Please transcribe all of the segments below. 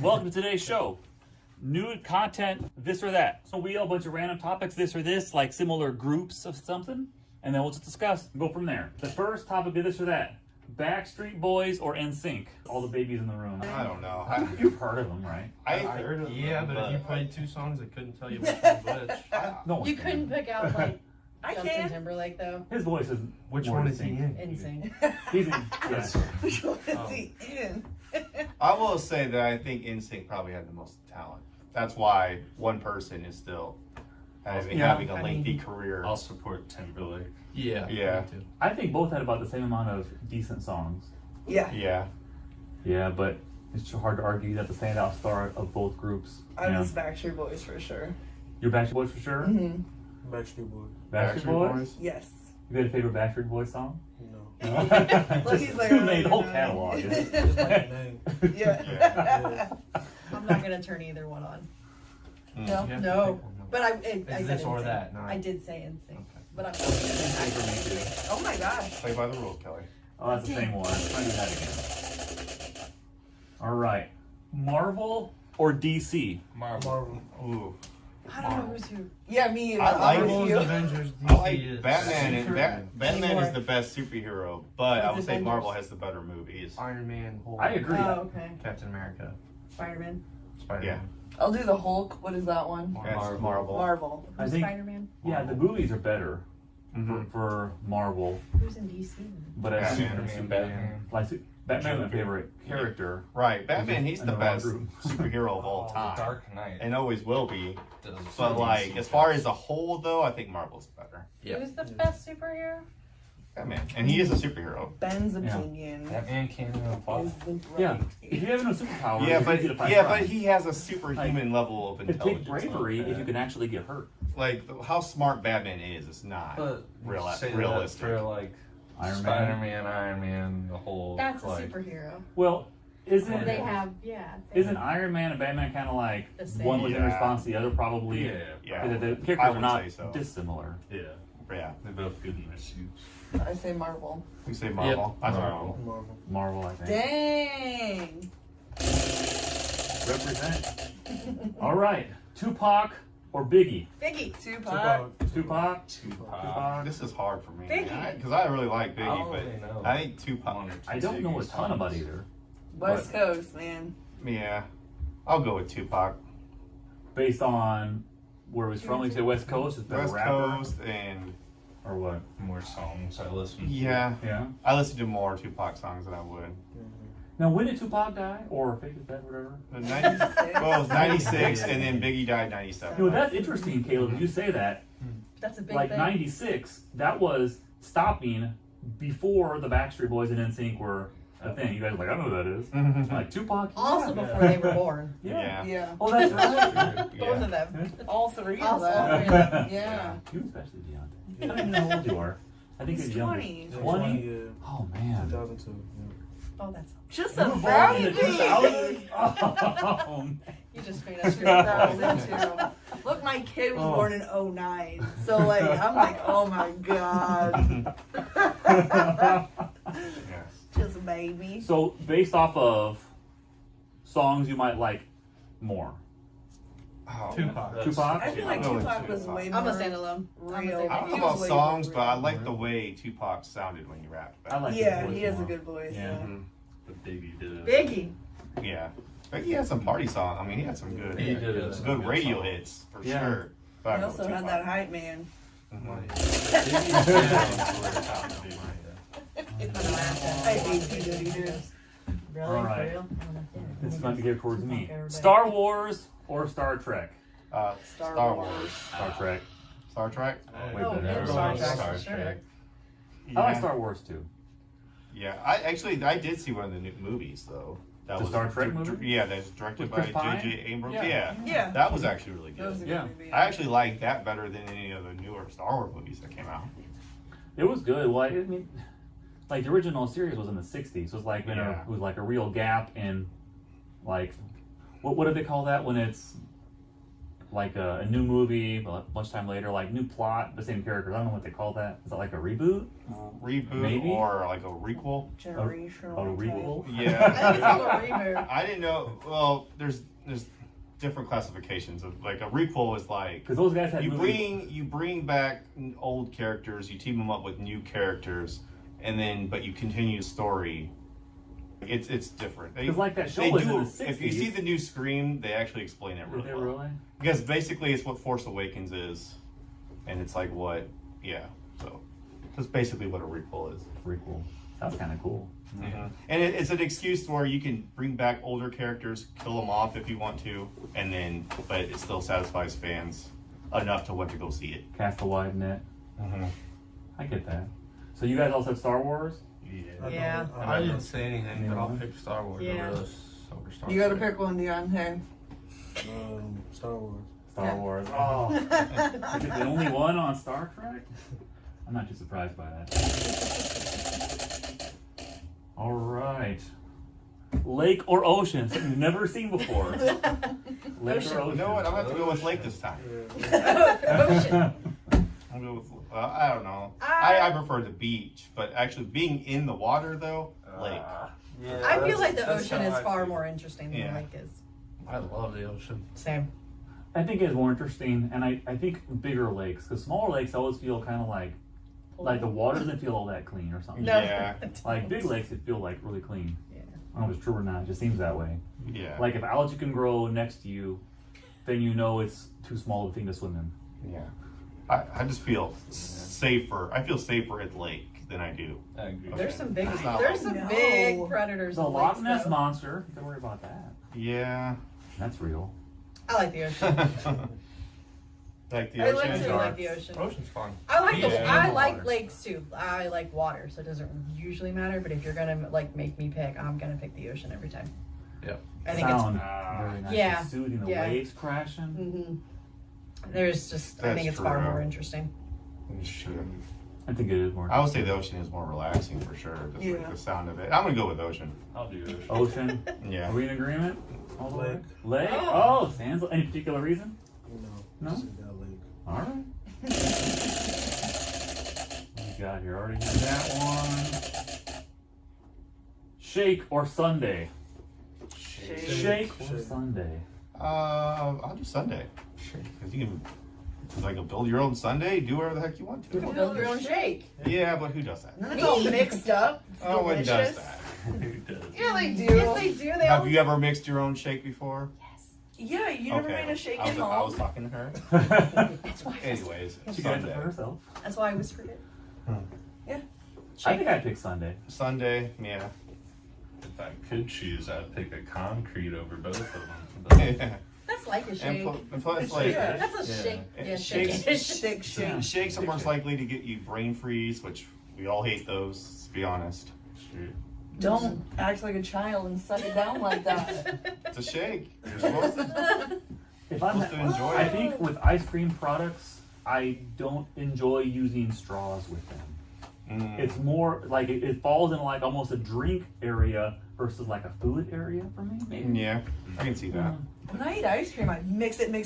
Welcome to today's show. New content, this or that. So we have a bunch of random topics, this or this, like similar groups of something, and then we'll just discuss and go from there. The first topic is this or that. Backstreet Boys or NSYNC? All the babies in the room. I don't know. You've heard of them, right? I heard of them, Yeah, but if you played two songs, I couldn't tell you which one's which. No one You can. couldn't pick out like I Justin can. Timberlake though. His voice is Which more one is he distinct. in? Insane. He's in, yes. Which one is he in? I will say that I think NSYNC probably had the most talent. That's why one person is still having a lengthy career. I'll support Timberlake. Yeah. Yeah. Me too. I think both had about the same amount of decent songs. Yeah, Yeah. Yeah, but it's hard to argue that the standout star of both groups. I Yeah. was Backstreet Boys for sure. You're Backstreet Boys for sure? Mm-hmm. Backstreet Boys. Backstreet Boys? Yes. You got a favorite Backstreet Boys song? No. Look, he's like, You made the whole no. catalog. Just like the name. Yeah. Yeah. I'm not gonna turn either one on. No, You have to no. pick one. But I Is said this or NSYNC. that? No. I did say insane, Okay. but I'm. Oh my gosh. Play by the rules, Kelly. Oh, that's the same one. Let's do that again. All right. Marvel or DC? Marvel. Ooh. I don't know who's who. Yeah, me either. I like I'm Marvel's with you. Avengers. I like DC is Batman, and Superman. Batman is the best superhero, but I would say Avengers. Marvel has the better movies. Iron Man, Hulk, I agree. Oh, okay. Captain America, Spider-Man. Spider-Man. I'll do the Hulk. What is that one? That's Marvel. Marvel. I Who's think- Spider-Man? Yeah, the movies are better Mhm. for Marvel, Who's in DC? but as Batman. Superman. like Batman's my favorite character. Right. Batman, he's the Another best group. superhero of all time. Dark Knight. And always will be. Does But like, DC as far as a whole though, I think Marvel's better. Yeah. Who's the best superhero? Batman. And he is a superhero. Ben's Yeah. opinion Batman can't even is fly. the right. Yeah. If you have no superpower, Yeah, it's but easy to fight crime. he has a superhuman level of It takes intelligence. bravery Okay. if you can actually get hurt. Like how smart Batman is not But say that realistic. for like Iron Man. Spider-Man, Iron Man, the whole. That's a like, superhero. Well, isn't They have, yeah. isn't Iron Man and Batman kind of like The same. one was in Yeah. response to the other? Probably. Yeah. Yeah. The I characters would are not say so. dissimilar. Yeah. Yeah. They're both good in their suits. I say Marvel. We say Marvel. Yep. That's Marvel. Marvel. Marvel, I think. Dang. Represent. All right. Tupac or Biggie? Biggie. Tupac. Tupac. Tupac. This is hard for me. Biggie. Because I really like I Biggie, don't but really know. I think Tupac. One or two I don't know a Biggie ton about songs. either. West Coast, man. Yeah. I'll go with Tupac. Based on where he's from, you say West Coast is better West rapper Coast and or what? More songs I listen to. yeah. Yeah. I listen to more Tupac songs than I would. Now, when did Tupac die or fake his death, whatever? The 90, well, it was 96 and then Biggie died 97. You know, that's interesting, Caleb. You say that. That's a big Like thing. 96, that was stopping before the Backstreet Boys and NSYNC were a thing. You guys are like, I know who that is. Like Tupac. Also yeah. before they were born. Yeah. Yeah. Oh, that's right. Both of them. All three of Also, them. yeah. Yeah. You especially, Deontay. I don't even know how old you are. I think He's he's younger. 20. 20? Yeah. Oh, man. 2002. Oh, that's. Just You a were born in the baby. 2000s? Oh, man. You just made us 2002. Look, my kid was Oh. born in 09. So, like, I'm like, oh my God. Yes. Just a baby. So, based off of songs you might like more. Oh, Tupac. Tupac? I feel like I'll go with Tupac was Tupac. way I'm more a standalone. real. I'm I don't He know was about way songs, more but I real. like the way Tupac sounded when he rapped. I like Yeah, his voice he has a more. good voice. Yeah. Yeah. Mhm. But Biggie did it. Biggie. Yeah. But he had some party songs. I mean, he had some good, He did it. some good radio hits for Yeah. sure. But I He go also with had Tupac. that hype man. Mhm. I hate P. Diddy, dude. Really? All right. For real? This is going to get towards me. Star Wars or Star Trek? Star Wars. Star Trek. Star Trek. Way Oh, better. yeah, Everyone Star loves Trek, Star for Trek. I like Star Wars too. Yeah, I did see one of the new movies though. That The Star Trek movie? Yeah, that's directed With by Chris Pine? J.J. Abrams. Yeah. Yeah. Yeah. That was actually really That was a good. good Yeah. movie. I actually like that better than any of the newer Star Wars movies that came out. It was good. Well, I mean, like the original series was in the '60s, so it's like Yeah. it was like a real gap in, like, what do they call that when it's like a new movie, but much time later, like new plot, the same characters. I don't know what they call that. Is that like a reboot? Reboot Maybe? or like a requel? Generational. A requel? I Yeah. think it's called a reboot. I didn't know. Well, there's different classifications of like a requel is like Because those guys had you movies. bring back old characters, you team them up with new characters, and then but you continue the story. It's different. Because like that show They was do. in the 60s. If you see the new Scream, they actually explain it Did really they well. really? Because basically, it's what Force Awakens is, and it's like what, yeah. So that's basically what a requel is. Prequel. Sounds kind of cool. And it's an excuse where you can bring back older characters, kill them off if you want to, and then but it still satisfies fans enough to want to go see it. Cast a wide net. I get that. So you guys also have Star Wars? Yeah. Yeah. I didn't say anything, but I'll Yeah. pick Star Wars Yeah. over this. Over Star You gotta Trek. pick one, Dion. Hey. Star Wars. Star Yeah. Wars. Oh. Is it the only one on Star Trek? I'm not too surprised by that. All right. Lake or ocean? Something you've never seen before. Lake or ocean? You know what? I'm gonna have to go with Lake this time. Ocean. I'll go with. I don't know. I prefer the beach, but actually being in the water though, Lake. Yeah, I feel like the that's ocean how is I far feel. more interesting than Yeah. the lake is. I love the ocean. Same. I think it's more interesting, and I think bigger lakes, because smaller lakes always feel kind of like the water doesn't feel all that clean or something. No. Yeah. Like big lakes, it feel like really clean. Yeah. I don't know if it's true or not. It just seems that way. Yeah. Like if algae can grow next to you, then you know it's too small of a thing to swim in. Yeah. I just feel safer. I feel safer at the lake than I do. I agree. There's some big, It's not there's like- some No. big predators. The in Loch lakes, Ness though. monster. Don't worry about that. Yeah. That's real. I like the ocean. Like the I ocean. like to like the ocean. Ocean's fun. I like Yeah. I And like water. lakes too. I like water, so it doesn't usually matter. But if you're gonna like make me pick, I'm gonna pick the ocean every time. Yep. I think it's Sound very nice. yeah, and soothing. The yeah. waves crashing. there's just I That's think it's far true. more interesting. Sure. I think it is more. I would say the ocean is more relaxing for sure. Just Yeah. like the sound of it. I'm gonna go with ocean. I'll do ocean. Ocean. Yeah. Are we in agreement? All the way? Lake. Lake? Oh. Oh, Sands. Any particular reason? No? Just that lake. All right. What we got here? Already had that one. Shake or Sunday? Shake or Shake. Sunday? I'll do Sunday. Because you can like build your own Sunday, do whatever the heck you want to. Build your own shake. Yeah, but who does that? And then it's all mixed up. It's No one does delicious. that. Who does? Yeah, they do. Yes, they do. They Have always you ever mixed your own shake before? Yeah, you never made a shake I at was, I was home. talking to her. That's why. Anyways, She got it Sunday. for herself. That's why I whispered it. I think I'd pick Sunday. Sunday, yeah. If I could choose, I'd pick a concrete over both of them. But Yeah. That's like a And shake. plus, like, Yeah. That's a Yeah. shake. And Yeah, shakes- shake. Shake, shake. shakes are most likely to get you brain freeze, which we all hate those, to be honest. shoot. Don't act like a child and suck it down like that. It's a shake. You're supposed to, If I'm, supposed to enjoy I it. think with ice cream products, I don't enjoy using straws with them. It's more like it falls in like almost a drink area versus like a food area for me. Maybe. Yeah, I can see that. When I eat ice cream, I mix it until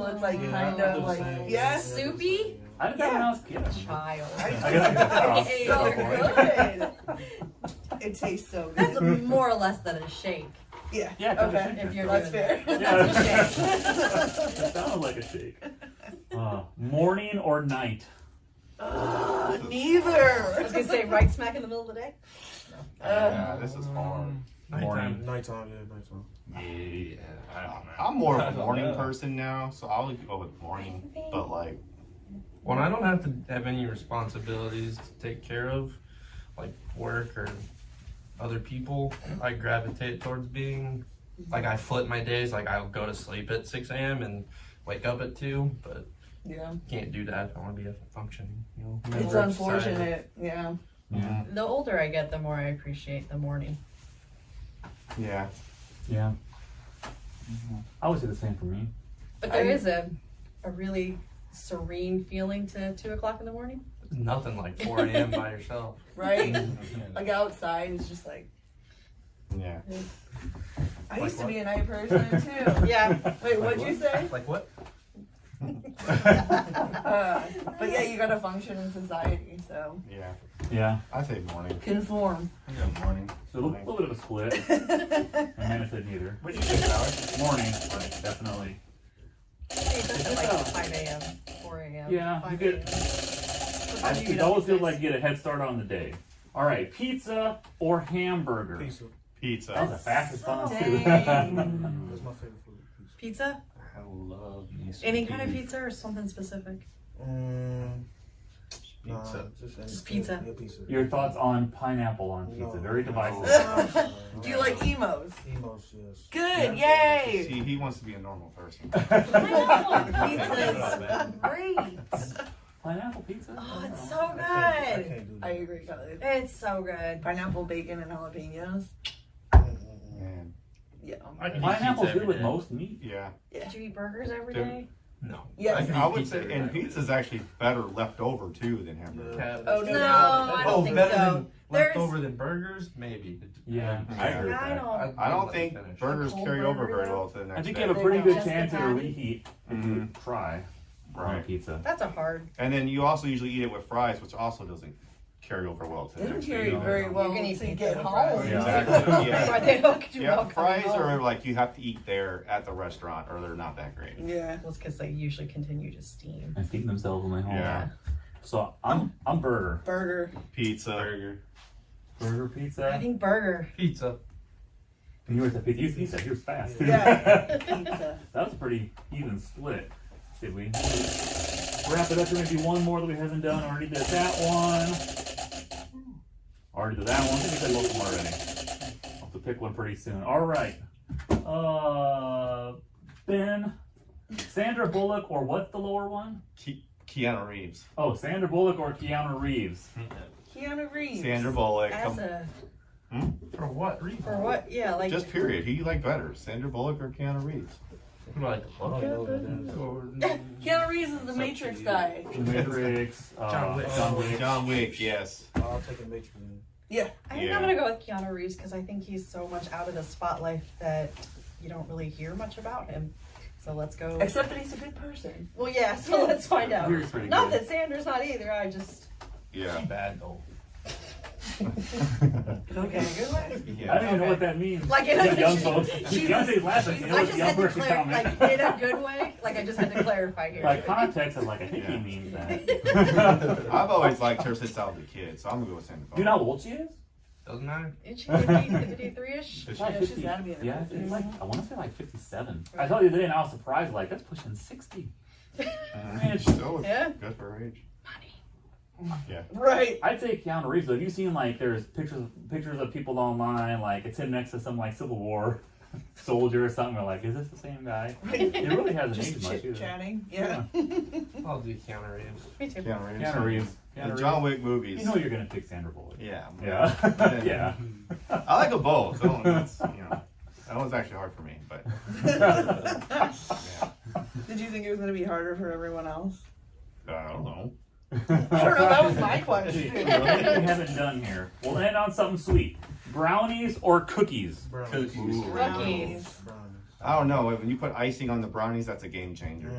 it's like Yeah, kind I of do the like same. yes. Soupy? I did that when I was a kid. Child. I got Hey, So you're good. It tastes so That's good. more or less than a shake. Yeah. Yeah, it could be Okay. shaker. If you're That's doing fair. that. Yeah. That's a shake. It sounds like a shake. Morning or night? Neither. I was gonna say right smack in the middle of the day. Yeah, this is hard. Morning. Nighttime, yeah, nighttime. Yeah, I don't know. I'm more I of a don't morning know. person now, so I'll go with morning. But like, When I don't have to have any responsibilities to take care of, like work or other people, I gravitate towards being like I flip my days. Like I'll go to sleep at 6 a.m. and wake up at 2, but Yeah. can't do that. I want to be a functioning, you know. It's member of society. unfortunate. Yeah. Yeah. The older I get, the more I appreciate the morning. yeah, Yeah. I would say the same for me. But there is a really serene feeling to 2 o'clock in the morning. Nothing like 4 a.m. by yourself. Right. Like outside, it's just like Yeah. I used to be a night person too. Yeah. Wait, what'd you say? Like what? But yeah, you gotta function in society, so Yeah. Yeah. I say morning. conform. Yeah, morning. So a little bit of a split. Amanda said neither. What do you think, Alex? Morning, definitely. At like 5 a.m., 4 a.m. Yeah, 5 you get- a.m. What I time do you it get up always these feels like days? you get a head start on the day. All right, pizza or hamburger? Pizza. Pizza. That was the fastest one too. Dang. That's my favorite food. Pizza. Pizza? I love me some Any kind of pizza. pizza or something specific? Nah, Pizza. just pizza. Yeah, pizza. Your thoughts on pineapple on pizza? No. Very divisive. Do you like emos? Emos, yes. Good, yay! See, he wants to be a normal person. Pizza's great. Pineapple pizza? Oh, it's so I good. can't do I that. agree, Khalid. It's so good. Pineapple, bacon, and jalapenos. Man. Yeah. I can eat Pineapple's pizza good every with day. most meat. Yeah. Did you eat burgers every Dude. day? No. Yes. can I eat would pizza say, every and day. pizza's actually better left over too than hamburger. Yeah. Oh, No, no, I don't Oh, think better so. than There's- leftover than burgers? Maybe. Yeah, I agree with I that. don't. I don't let think me finish. burgers Cold carry over burger, very though? well to the next I think day. you have a They pretty don't. good Just the chance at a patty? reheat if you try on Right. pizza. That's a hard. And then you also usually eat it with fries, which also doesn't carry over well to the Didn't next carry day. very well You can eat to pizza get with home. fries. Yeah. Exactly. Why Yeah. they don't do Yeah, well fries coming are home. like you have to eat there at the restaurant or they're not that great. Yeah. Well, it's because they usually continue to steam. And feed themselves when they home. Yeah. So I'm burger. Burger. Pizza. Burger I pizza. think burger. Pizza. You were at the pizza. You said he was fast. Yeah. Pizza. That was a pretty even split. Did we wrap it up? There may be one more that we haven't done. Already did that one. Already did that one. I think we did most of them already. I'll have to pick one pretty soon. All right. Ben, Sandra Bullock, or what's the lower one? Keanu Reeves. Oh, Sandra Bullock or Keanu Reeves. Keanu Reeves. Sandra Bullock. As a For what reason? for what? Yeah, like Just period. Who you like better, Sandra Bullock or Keanu Reeves? Like, I don't know what that is. Keanu Reeves is the Matrix guy. Matrix. John Wick. John Wick. John Wick, yes. I'll take a Matrix then. Yeah. I think Yeah. I'm gonna go with Keanu Reeves because I think he's so much out of the spotlight that you don't really hear much about him. So let's go. Except that he's a good person. Well, yeah. So let's find out. He's pretty Not good. that Sandra's not either. I just. Yeah. bad though. Okay, good one. I don't Yeah. even know what that means. Like in Is a that young folks. she's- Beyonce's laughing. You know I what's just young had to person clear, comment? like in a good way. Like I just had to clarify here. Like context, I'm like, I think he Yeah. means that. I've always liked her since I was a kid, so I'm gonna go with Sandra Do you Bullock. know how old she is? Doesn't matter. Is she 53-ish? Is Like Yeah, she's gotta be in her yeah, 50s. it's like, I want to say like 57. I saw the other day and I was surprised, like, that's pushing 60. She still looks Yeah. good for her age. Yeah. Right. I'd say Keanu Reeves, though. Have you seen, like, there's pictures of people online, like, it's him next to some, like, Civil War soldier or something. We're like, is this the same guy? He really hasn't Just aged much chit either. chatting. Yeah. I'll do Keanu Reeves. Me too. Keanu Reeves. Keanu Reeves. The Keanu John Reeves. Wick movies. You know you're going to pick Sandra Bullock. Yeah. Yeah. Yeah. I like them both. That one's, that one's actually hard for me, but yeah. Did you think it was gonna be harder for everyone else? I don't know. I don't know. That was my What question. we haven't done here. We'll end on something sweet. Brownies or cookies? Brownies. Ooh. Rookies. Brownies. I don't know. When you put icing on the brownies, that's a game changer.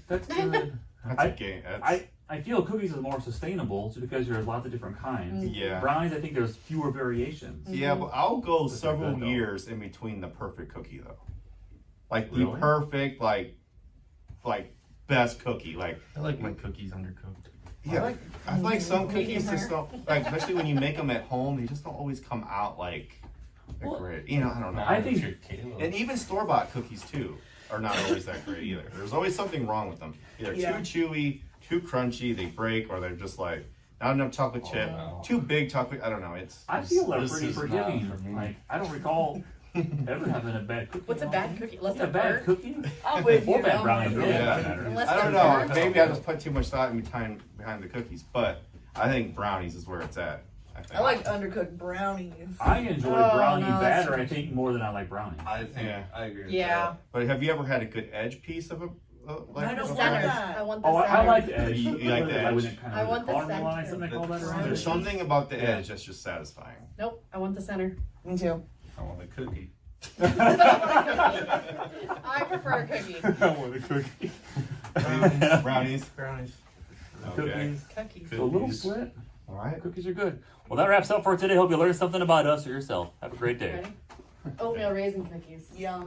That's good. That's I- a game. That's, I feel cookies is more sustainable just because there's lots of different kinds. yeah. Brownies, I think there's fewer variations. Yeah, but I'll go That's several good, though. years in between the perfect cookie though. Like the Really? perfect, like best cookie. Like I like my cookies undercooked. yeah, I feel like some Medium cookies just rare. don't like, especially when you make them at home, they just don't always come out like Well, great. You know, I don't know. I think- Your Caleb. And even store bought cookies too are not always that great either. There's always something wrong with them. Either Yeah. too chewy, too crunchy, they break, or they're just like not enough chocolate chip, wow. too big chocolate. I don't know. It's I feel they're This pretty is not forgiving. for me. Like I don't recall ever having a bad cookie. What's a bad cookie? Let's Yeah, a have bad bird. cookie? I'm with Or you. bad I'm brownies, with really, you. Yeah. for that matter. Unless I don't they're know. burnt. Maybe I just put too much thought in behind the cookies, but I think brownies is where it's at. think. I like undercooked brownies. I enjoy Oh, brownie no, that's batter, I think, more than I like brownie. I think Yeah. I agree with Yeah. But have you ever had a good edge piece of a like I don't a want brownie? that. I want the Oh, I center. like the edge. You like the I edge? wouldn't kind I of want the caramelize center. something they call that around There's it. something about the edge that's just satisfying. Nope, I want the center. Me too. I want a cookie. I prefer a cookie. I want a cookie. Brownies. Brownies. Okay. Cookies. Cookies. A little Cookies. split. All right. Cookies are good. Well, that wraps up for today. Hope you learned something about us or yourself. Have a great day. Ready? Oatmeal raisin cookies. Yum.